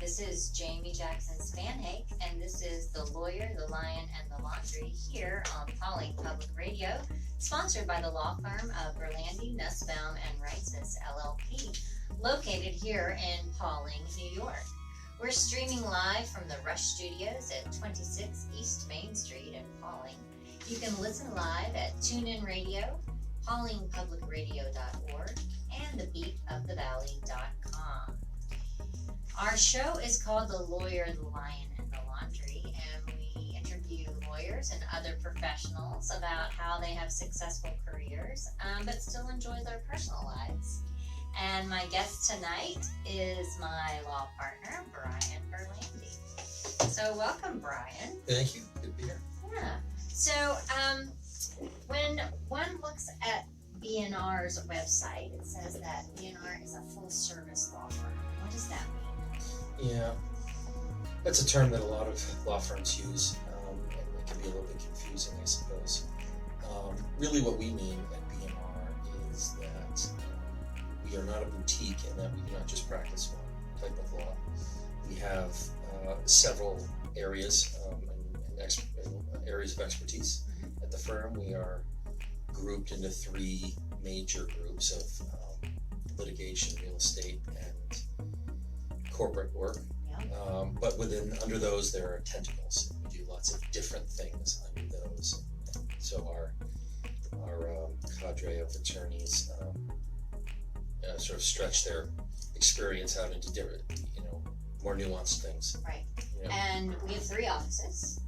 This is Jamie Jackson Spanhake, and this is The Lawyer, the Lion, and the Laundry here on Pawling Public Radio, sponsored by the law firm of Berlandi, Nussbaum, and Reitzes, LLP, located here in Pawling, New York. We're streaming live from the Rush Studios at 26 East Main Street in Pawling. You can listen live at TuneIn Radio, pawlingpublicradio.org, and thebeatofthevalley.com. Our show is called The Lawyer, the Lion, and the Laundry, and we interview lawyers and other professionals about how they have successful careers, but still enjoy their personal lives. And my guest tonight is my law partner, Brian Berlandi. So welcome, Brian. Thank you. Good to be here. Yeah. So when one looks at BNR's website, it says that BNR is a full-service law firm. What does that mean? Yeah, that's a term that a lot of law firms use, and it can be a little bit confusing, I suppose. Really what we mean at BNR is that we are not a boutique in that we do not just practice one type of law. We have several areas and areas of expertise at the firm. We are grouped into three major groups of litigation, real estate, and corporate work. Yeah. But under those there are tentacles. We do lots of different things under those. And so our cadre of attorneys sort of stretch their experience out into different, more nuanced things. Right. And we have three offices.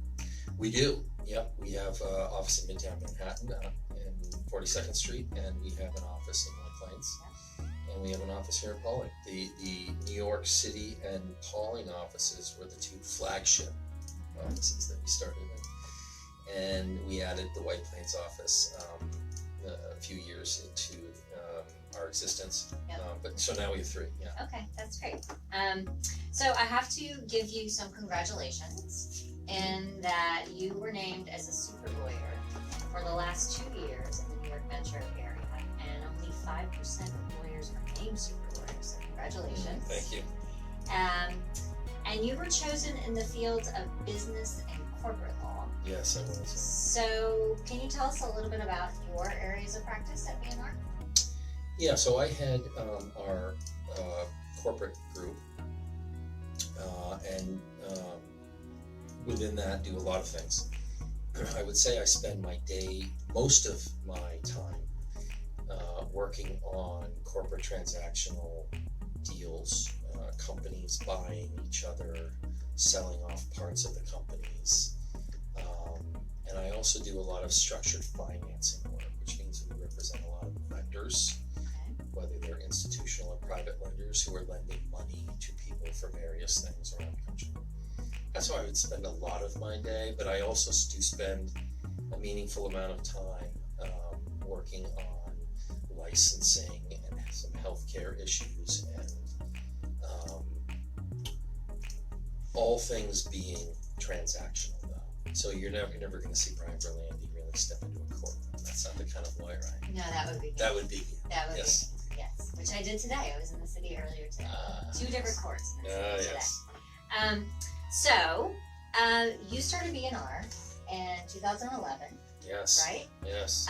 We do. Yep. We have an office in Midtown Manhattan in 42nd Street, and we have an office in White Plains. Yeah. And we have an office here in Pawling. The New York City and Pawling offices were the two flagship offices that we started in. And we added the White Plains office a few years into our existence. Yep. But so now we have three. Yeah. Okay, that's great. So I have to give you some congratulations in that you were named as a super lawyer for the last 2 years in the New York metro area, and only 5% of lawyers are named super lawyers, so congratulations. Thank you. And you were chosen in the fields of business and corporate law. Yes, I was. So can you tell us a little bit about your areas of practice at BNR? Yeah, so I had our corporate group, and within that do a lot of things. I would say I spend most of my time working on corporate transactional deals, companies buying each other, selling off parts of the companies. And I also do a lot of structured financing work, which means we represent a lot of lenders, whether they're institutional or private lenders who are lending money to people for various things around the country. That's how I would spend a lot of my day, but I also do spend a meaningful amount of time working on licensing and some healthcare issues, and all things being transactional though. So you're never going to see Brian Berlandi really step into a courtroom. That's not the kind of lawyer I am. No, that would be me. That would be yes. Me. Yes, which I did today. I was in the city earlier today. Two different courts in the city today. So you started BNR in 2011. Yes. Right? Yes.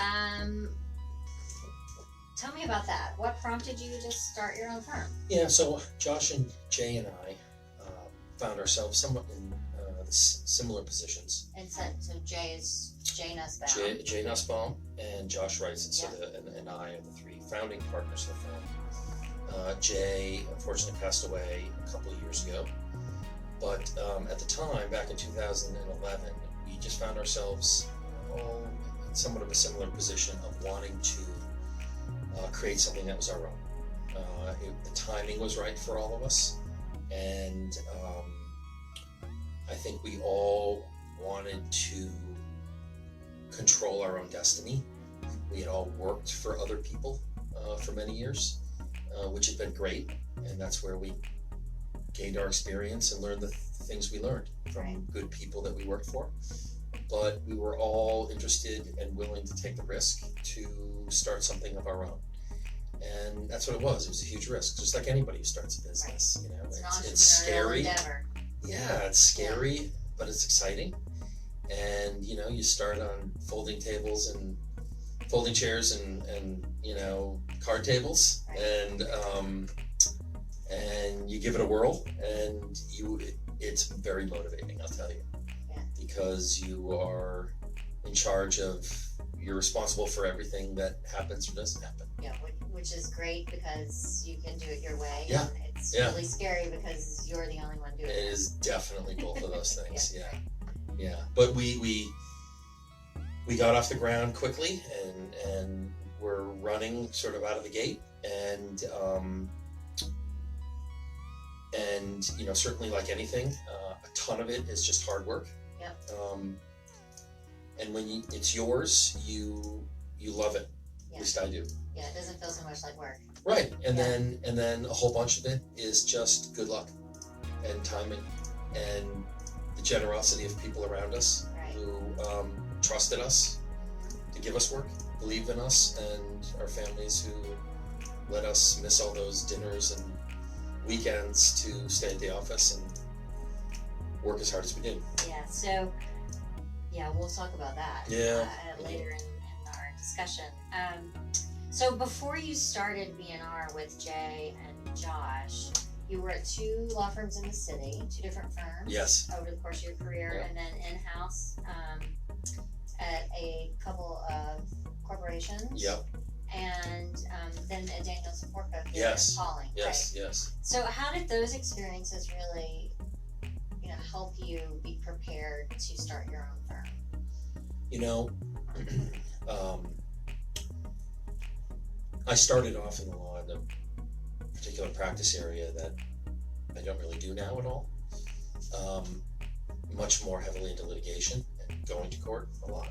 Tell me about that. What prompted you to start your own firm? Yeah, so Josh and Jay and I found ourselves somewhat in similar positions. And so Jay is Jay Nussbaum. Jay Nussbaum and Josh Reitzes, so and I are the three founding partners of the firm. Jay unfortunately passed away a couple of years ago, but at the time, back in 2011, we just found ourselves in somewhat of a similar position of wanting to create something that was our own. The timing was right for all of us, and I think we all wanted to control our own destiny. We had all worked for other people for many years, which had been great, and that's where we gained our experience and learned the things we learned from good people that we worked for. But we were all interested and willing to take the risk to start something of our own. And that's what it was. It was a huge risk, just like anybody who starts a business. Right. You know, It's it's scary. endeavor. Yeah, it's scary, but it's exciting. And you know, you start on folding tables and folding chairs and you know, card tables, Right. and you give it a whirl, and it's very motivating, I'll tell you. Yeah. Because you are in charge of, you're responsible for everything that happens or doesn't happen. Yeah, which is great because you can do it your way. Yeah. And it's Yeah. really scary because you're the only one doing It it. is definitely both of those things. Yeah. Yeah. But we got off the ground quickly, and we're running sort of out of the gate, and you know, certainly like anything, a ton of it is just hard work. Yep. And when it's yours, you love it. Yeah. At least I do. Yeah, it doesn't feel so much like work. Right. And Yeah. then a whole bunch of it is just good luck and timing and the generosity of people around us Right. who trusted us to give us work, believed in us, and our families who let us miss all those dinners and weekends to stay at the office and work as hard as we did. Yeah, so yeah, we'll talk about that later in our discussion. So before you started B&R with Jay and Josh, you were at 2 law firms in the city, 2 different firms. Yes. Over the course of your career, Yeah. and then in-house at a couple of corporations. Yep. And then at Daniels and Porco here Yes. in Pawling. Yes. Right? Yes. So how did those experiences really, help you be prepared to start your own firm? You know, I started off in the law in a particular practice area that I don't really do now at all. Much more heavily into litigation and going to court a lot.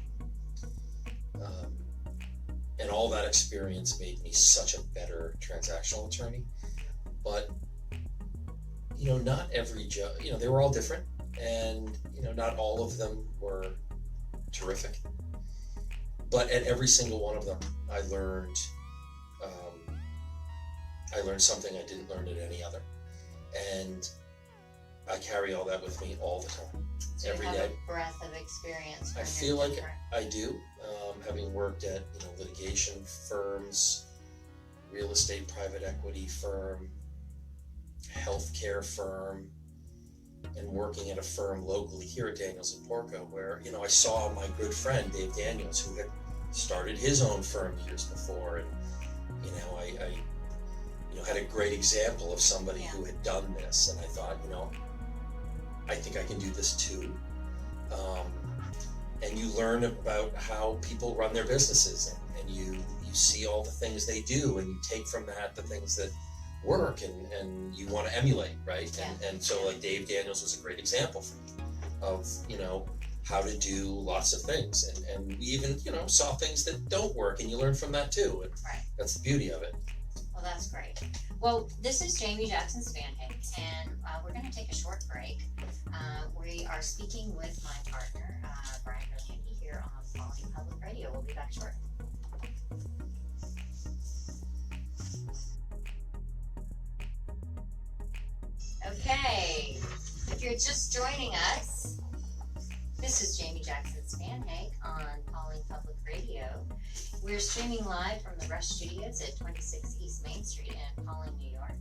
And all that experience made me such a better transactional attorney. But, not every judge, they were all different, and, not all of them were terrific. But at every single one of them, I learned something I didn't learn at any other. And I carry all that with me all the time, So every you have day. a breadth of experience. I from feel your like different- I do, having worked at litigation firms, real estate private equity firm, healthcare firm, and working at a firm locally here at Daniels and Porco, where I saw my good friend Dave Daniels, who had started his own firm years before, and I had a great example of somebody Yeah. who had done this, and I thought, I think I can do this too. And you learn about how people run their businesses, and you see all the things they do, and you take from that the things that work and you want to emulate, right? Yeah. And so like Dave Daniels was a great example for me of, how to do lots of things. And we even, saw things that don't work, and you learn from that too. And Right. that's the beauty of it. Well, that's great. Well, this is Jamie Jackson Spanhake, and we're going to take a short break. We are speaking with my partner, Brian Berlandi, here on Pawling Public Radio. We'll be back shortly. Okay, if you're just joining us, this is Jamie Jackson Spanhake on Pawling Public Radio. We're streaming live from the Rush Studios at 26 East Main Street in Pawling, New York.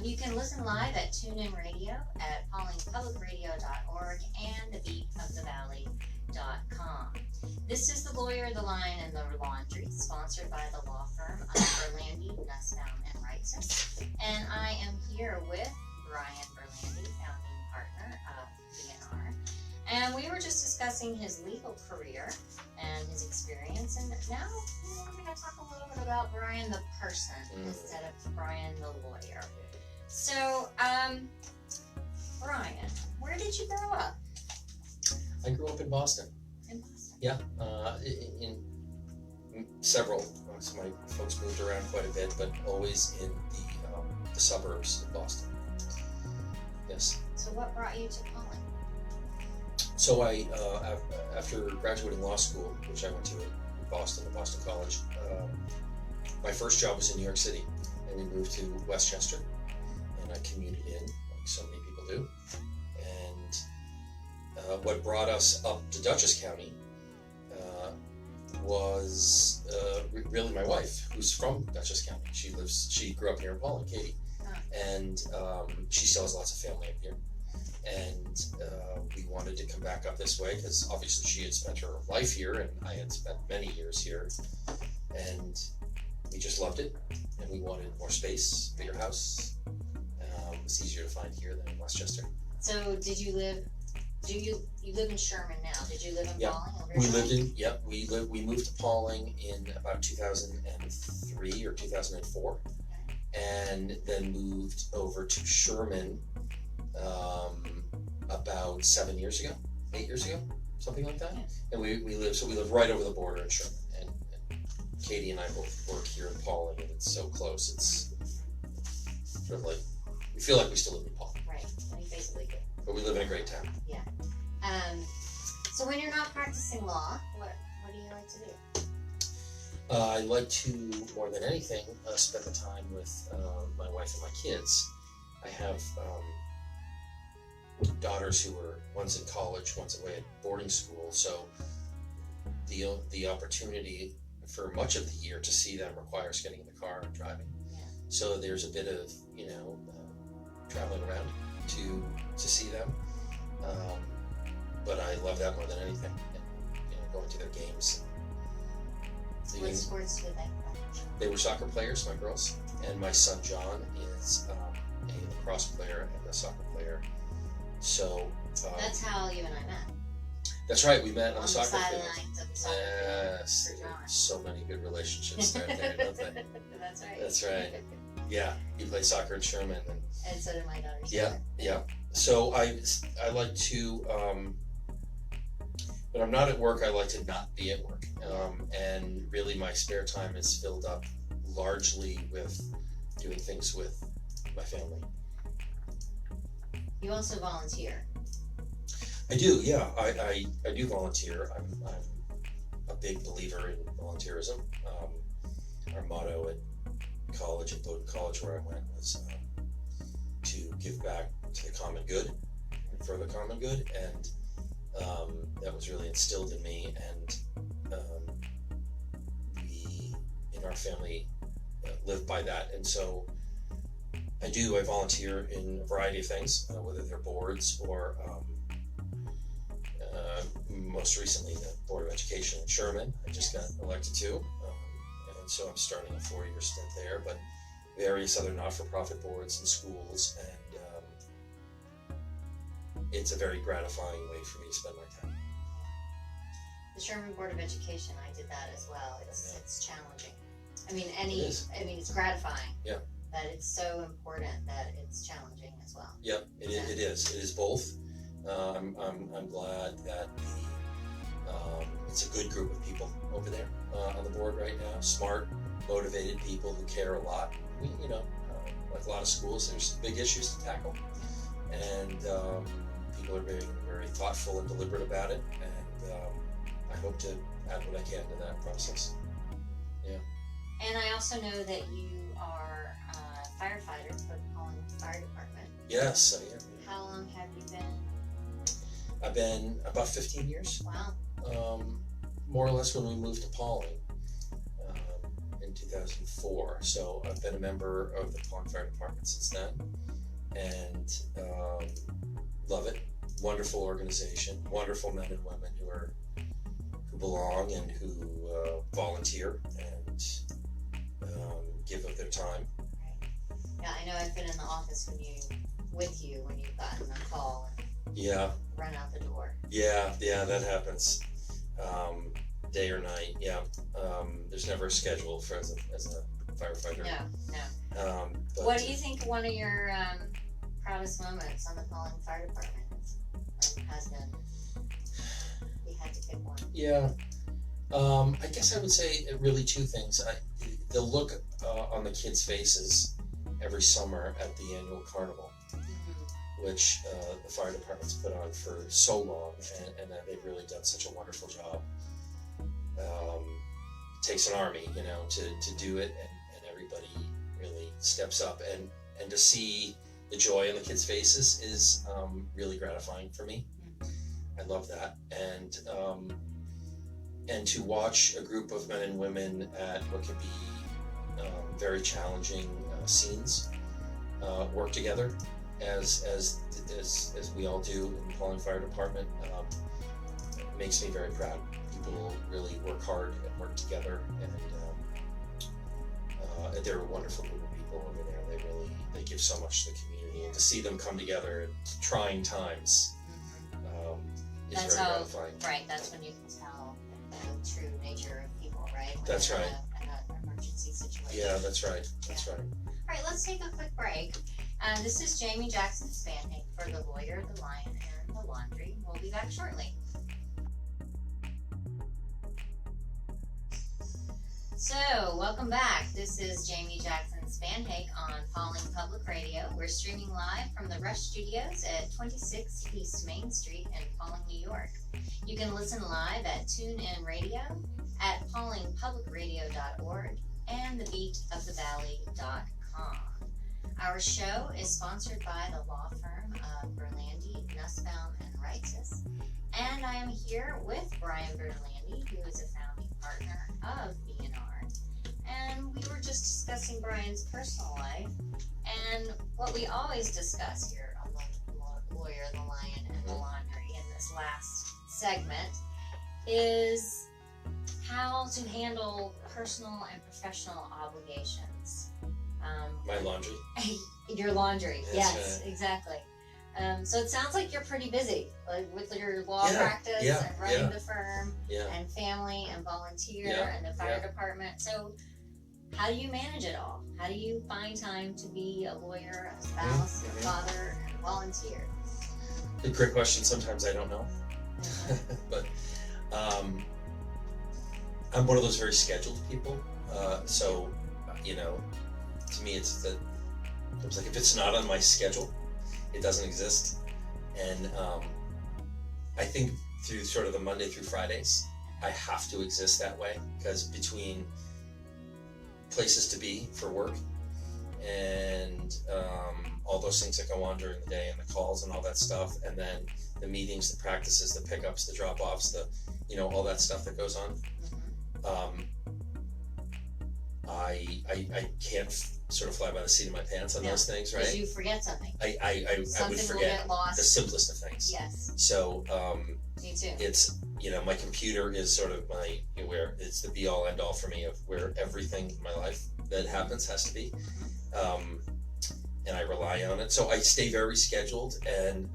You can listen live at TuneIn Radio at pawlingpublicradio.org and thebeatofthevalley.com. This is The Lawyer, the Lion, and the Laundry, sponsored by the law firm of Berlandi, Nussbaum, and Reitzes. And I am here with Brian Berlandi, founding partner of B&R. And we were just discussing his legal career and his experience. And now we're going to talk a little bit about Brian the person instead of Brian the lawyer. So, Brian, where did you grow up? I grew up in Boston. In Boston. Yeah, in several. So my folks moved around quite a bit, but always in the suburbs of Boston. Yes. So what brought you to Pawling? So I, after graduating law school, which I went to in Boston, at Boston College, My first job was in New York City, and we moved to Westchester, and I commuted in, like so many people do. And what brought us up to Dutchess County was really my wife, who's from Dutchess County. She grew up here in Pawling, Katie, and she still has lots of family up here. And we wanted to come back up this way because obviously she had spent her life here, and I had spent many years here, and we just loved it, and we wanted more space, bigger house. It was easier to find here than in Westchester. So did you live? You live in Sherman now? Did you live in Pawling? We moved to Pawling in about 2003 or 2004, and then moved over to Sherman about 8 years ago, something like that. And we live right over the border in Sherman, and Katie and I both work here in Pawling, and it's so close. It's sort of like we feel like we still live in Pawling. Right, and you basically do. But we live in a great town. Yeah. So when you're not practicing law, what do you like to do? I like to, more than anything, spend the time with my wife and my kids. I have daughters who are, one's in college, one's away at boarding school, so the opportunity for much of the year to see them requires getting in the car and driving. Yeah. So there's a bit of, traveling around to see them. But I love that more than anything, and, going to their games. What sports do they play? They were soccer players, my girls, and my son John is a lacrosse player and a soccer player. So that's how you and I met. That's right, we met on the soccer field. Sidelines of the soccer Yes, field. so many good relationships right there, don't they? That's right. That's right. Yeah, he played soccer in Sherman, and so did my daughters. Yeah. So I like to, when I'm not at work, I like to not be at work, and really my spare time is filled up largely with doing things with my family. You also volunteer. I do, yeah. I do volunteer. I'm a big believer in volunteerism. Our motto at college, at Bowdoin College, where I went, was to give back to the common good and for the common good, and that was really instilled in me. And we, in our family, live by that. And so I volunteer in a variety of things, whether they're boards or most recently the Board of Education in Sherman. I just got elected to, and so I'm starting a 4-year stint there, but various other not-for-profit boards and schools, and it's a very gratifying way for me to spend my time. The Sherman Board of Education, I did that as well. It's challenging. I mean, it's gratifying. Yeah. But it's so important that it's challenging as well. Yep, it is. It is both. I'm glad that it's a good group of people over there on the board right now. Smart, motivated people who care a lot. Like a lot of schools, there's big issues to tackle, and people are very, very thoughtful and deliberate about it. And I hope to add what I can to that process. Yeah. And I also know that you are a firefighter for the Pawling Fire Department. Yes, I am. How long have you been? I've been about 15 years. Wow. More or less when we moved to Pawling in 2004. So I've been a member of the Pawling Fire Department since then, and love it. Wonderful organization, wonderful men and women who belong and who volunteer and give of their time. Right. Yeah, I know I've been in the office with you when you've gotten a call and run out the door. Yeah, that happens. Day or night, yeah. There's never a schedule for as a firefighter. No. What do you think one of your proudest moments on the Pawling Fire Department has been? If you had to pick one. Yeah. I guess I would say really two things. The look on the kids' faces every summer at the annual carnival, which the fire department's put on for so long, and that they've really done such a wonderful job. takes an army, to do it, and everybody really steps up, and to see the joy on the kids' faces is really gratifying for me. I love that, and to watch a group of men and women at what can be very challenging scenes work together, as we all do in the Pawling Fire Department, makes me very proud. People really work hard and work together, and they're a wonderful group of people over there. They give so much to the community, and to see them come together at trying times is That's very how, gratifying. right, that's when you can tell the true nature of people, right? When That's they're right. In an emergency situation. Yeah, that's right. That's right. All right, let's take a quick break. This is Jamie Jackson Spanhake for The Lawyer, the Lion, and the Laundry. We'll be back shortly. So, welcome back. This is Jamie Jackson Spanhake on Pawling Public Radio. We're streaming live from the Rush Studios at 26 East Main Street in Pawling, New York. You can listen live at TuneIn Radio, at pawlingpublicradio.org, and thebeatofthevalley.com. Our show is sponsored by the law firm of Berlandi, Nussbaum, and Reitzes. And I am here with Brian Berlandi, who is a founding partner of B&R. And we were just discussing Brian's personal life. And what we always discuss here on The Lawyer, the Lion, and the Laundry in this last segment is how to handle personal and professional obligations. My laundry. Your laundry, That's yes, right. exactly. So it sounds like you're pretty busy, like with your law practice and running the firm and family and volunteer and the fire department. So how do you manage it all? How do you find time to be a lawyer, a spouse, a father, and a volunteer? A great question. Sometimes I don't know. But I'm one of those very scheduled people. So, to me it's like if it's not on my schedule, it doesn't exist. And I think through sort of the Monday through Fridays, I have to exist that way, because between places to be for work and all those things that go on during the day and the calls and all that stuff, and then the meetings, the practices, the pickups, the drop-offs, all that stuff that goes on, I can't sort of fly by the seat of my pants on those things, right? Because you forget something. I would Something will forget get lost. the simplest of things. Yes, So me too. it's, my computer is sort of where it's the be all end all for me of where everything in my life that happens has to be. And I rely on it. So I stay very scheduled, and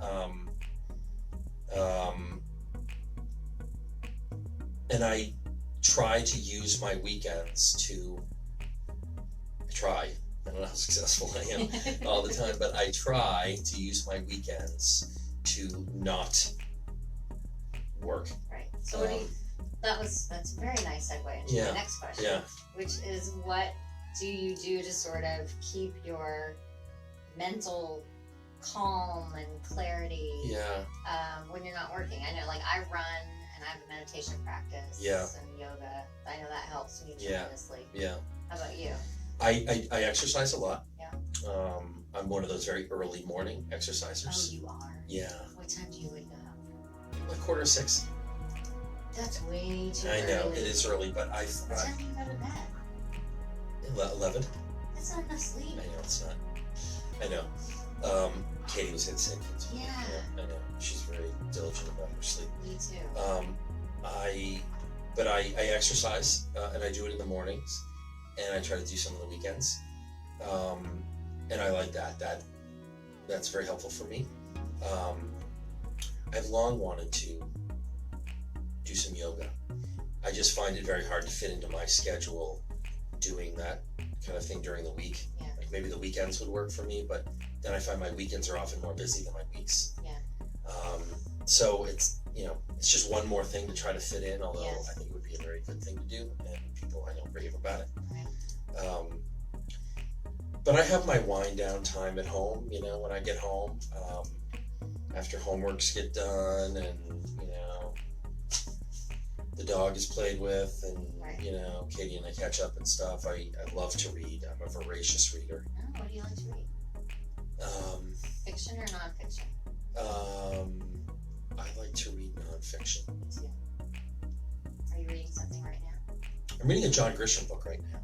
I try to use my weekends to I don't know how successful I am all the time, but I try to use my weekends to not work. Right. So that's a very nice segue into the next question. Yeah. Which is, what do you do to sort of keep your mental calm and clarity when you're not working? I know, like, I run and I have a meditation practice and yoga. I know that helps me tremendously. Yeah. How about you? I exercise a lot. Yeah. I'm one of those very early morning exercisers. Oh, you are? Yeah. What time do you wake up? Like 5:45. That's way too I early. know, it is early, but What time do you go to bed? 11. That's not enough sleep. I know, it's not. I know. Katie was saying things. Yeah. I know. She's very diligent about her sleep. Me too. I exercise, and I do it in the mornings, and I try to do some of the weekends. And I like that. That's very helpful for me. I've long wanted to do some yoga. I just find it very hard to fit into my schedule doing that kind of thing during the week. Yeah. Like maybe the weekends would work for me, but then I find my weekends are often more busy than my weeks. Yeah. So it's just one more thing to try to fit in, although Yes. I think it would be a very good thing to do, and people I know rave about it. Right. But I have my wind down time at home, when I get home, after homeworks get done, and, the dog is played with, and Right. you know, Katie and I catch up and stuff. I love to read. I'm a voracious reader. Oh, what do you like to read? Fiction or nonfiction? I like to read nonfiction. Me too. Are you reading something right now? I'm reading a John Grisham book right now.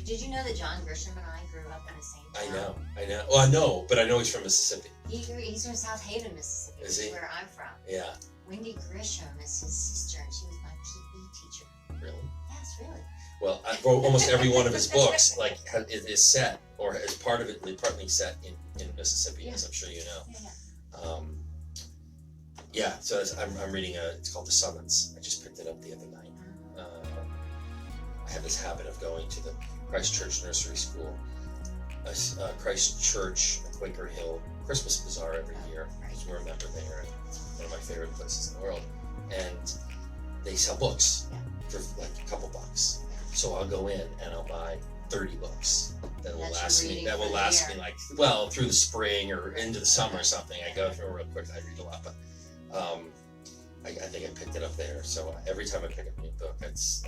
Did you know that John Grisham and I grew up in the same town? I know. Well, I know, but I know he's from Mississippi. He's from South Haven, Mississippi, Is which he? is where I'm from. Yeah. Wendy Grisham is his sister, and she was my PE teacher. Really? Yes, really. Well, almost every one of his books, like, is set, or is part of it, partly set in Mississippi, Yeah. as I'm sure you know. Yeah. Yeah. So I'm reading it's called The Summons. I just picked it up the other night. I have this habit of going to the Christ Church Nursery School, Christ Church, Quaker Hill Christmas Bazaar every year. Because we're a member there, and it's one of my favorite places in the world. And they sell books for like a couple bucks. So I'll go in and I'll buy 30 books that will last me. That will last me like through the spring or into the summer or something. I go through real quick. I read a lot, but I think I picked it up there. So every time I pick up a new book, it's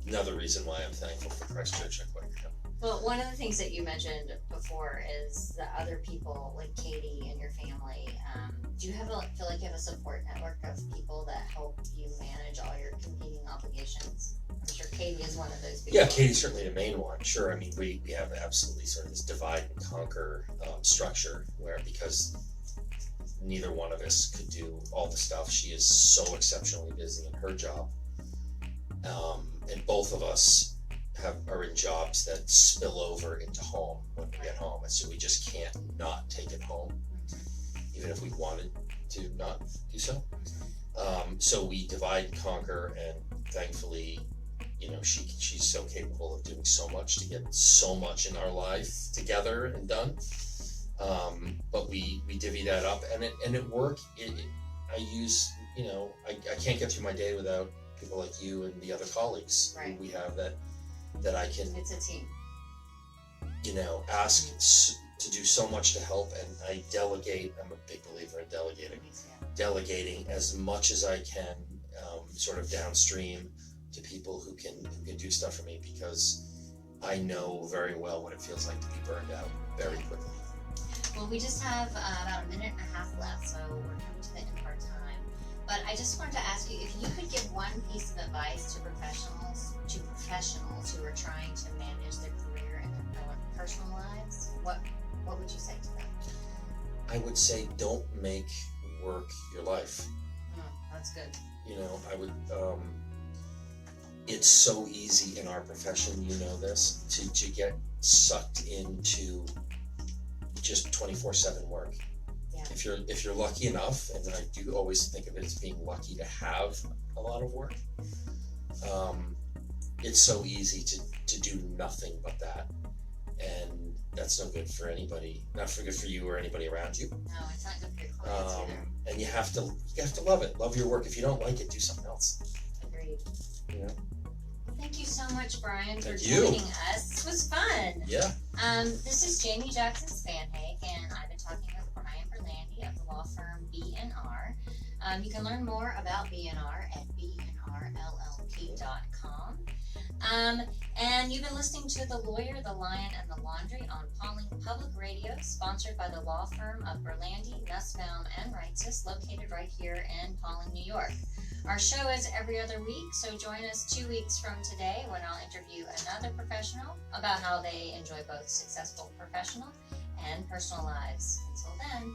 another reason why I'm thankful for Christ Church and Quaker Hill. Well, one of the things that you mentioned before is the other people like Katie and your family. Do you feel like you have a support network of people that help you manage all your competing obligations? I'm sure Katie is one of those people. Yeah, Katie's certainly the main one. Sure, I mean we have absolutely sort of this divide and conquer structure where, because neither one of us could do all the stuff. She is so exceptionally busy in her job, and both of us are in jobs that spill over into home when we get home, and so we just can't not take it home, even if we wanted to not do so. So we divide and conquer, and thankfully, you know, she's so capable of doing so much to get so much in our life together and done. But we divvy that up, and it works. I use, you know, I can't get through my day without people like you and the other colleagues who we have that I can. It's a team. You know, ask to do so much to help, and I delegate. I'm a big believer in delegating. Delegating as much as I can, sort of downstream to people who can do stuff for me, because I know very well what it feels like to be burned out very quickly. Well, we just have about a minute and a half left, so we're coming to the end of our time. But I just wanted to ask you if you could give one piece of advice to professionals who are trying to manage their career and their personal lives. What would you say to them? I would say don't make work your life. That's good. You know, I would. It's so easy in our profession, you know this, to get sucked into just 24/7 work. Yeah. If you're lucky enough, and I do always think of it as being lucky to have a lot of work, it's so easy to do nothing but that, and that's no good for anybody. Not good for you or anybody around you. No, it's not good for your clients either. And you have to love it. Love your work. If you don't like it, do something else. Agreed. You know. Thank you so much, Brian, for Thank you. joining us. This was fun. Yeah. This is Jamie Jackson Spanhake, and I've been talking with Brian Berlandi of the law firm B&R. You can learn more about B&R at bnrllp.com. And you've been listening to The Lawyer, the Lion, and the Laundry on Pawling Public Radio, sponsored by the law firm of Berlandi, Nussbaum, and Reitzes, located right here in Pawling, New York. Our show is every other week, so join us 2 weeks from today when I'll interview another professional about how they enjoy both successful professional and personal lives. Until then,